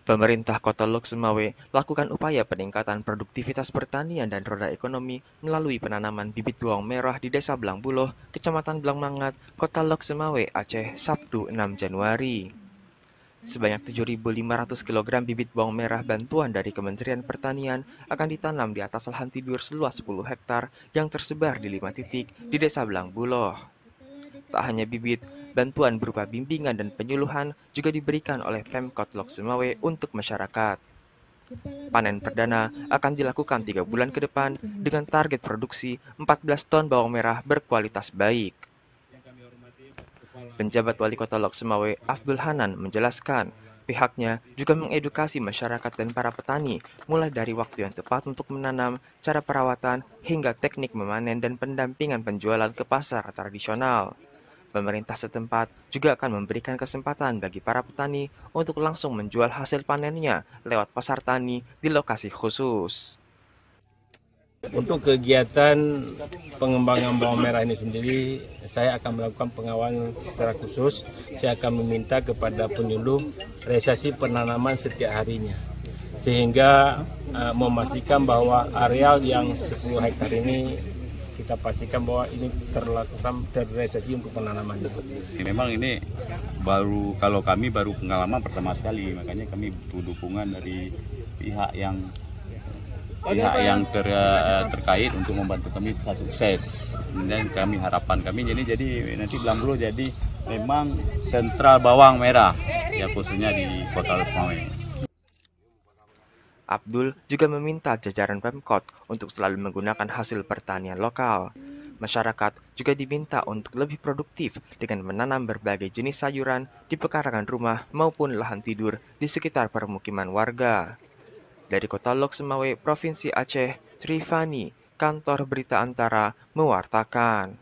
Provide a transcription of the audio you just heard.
Pemerintah Kota Lok Sumawe lakukan upaya peningkatan produktivitas pertanian dan roda ekonomi melalui penanaman bibit bawang merah di Desa Blangbuloh, Kecamatan Blangmangat, Kota Lok Sumawe, Aceh, Sabtu 6 Januari. Sebanyak 7.500 kg bibit bawang merah bantuan dari Kementerian Pertanian akan ditanam di atas lahan tidur seluas 10 hektar yang tersebar di 5 titik di Desa Blangbuloh. Tak hanya bibit, bantuan berupa bimbingan dan penyuluhan juga diberikan oleh Pemkot Lok Sumawe untuk masyarakat. Panen perdana akan dilakukan 3 bulan ke depan dengan target produksi 14 ton bawang merah berkualitas baik. Penjabat Wali Kota Lok Sumawe, Abdul Hanan, menjelaskan pihaknya juga mengedukasi masyarakat dan para petani mulai dari waktu yang tepat untuk menanam, cara perawatan, hingga teknik memanen dan pendampingan penjualan ke pasar tradisional. Pemerintah setempat juga akan memberikan kesempatan bagi para petani untuk langsung menjual hasil panennya lewat pasar tani di lokasi khusus. Untuk kegiatan pengembangan bawang merah ini sendiri, saya akan melakukan pengawalan secara khusus. Saya akan meminta kepada penyuluh realisasi penanaman setiap harinya, sehingga memastikan bahwa areal yang 10 hektar ini kita pastikan bahwa ini terrealisasi untuk penanaman. Memang ini kalau kami baru pengalaman pertama sekali, makanya kami butuh dukungan dari pihak yang terkait untuk membantu kami bisa sukses. Dan harapan kami jadi nanti Blangbuloh jadi memang sentral bawang merah ya, khususnya di Kota Lok Sumawe. Abdul juga meminta jajaran Pemkot untuk selalu menggunakan hasil pertanian lokal. Masyarakat juga diminta untuk lebih produktif dengan menanam berbagai jenis sayuran di pekarangan rumah maupun lahan tidur di sekitar permukiman warga. Dari Kota Lok Sumawe, Provinsi Aceh, Trifani, Kantor Berita Antara, mewartakan.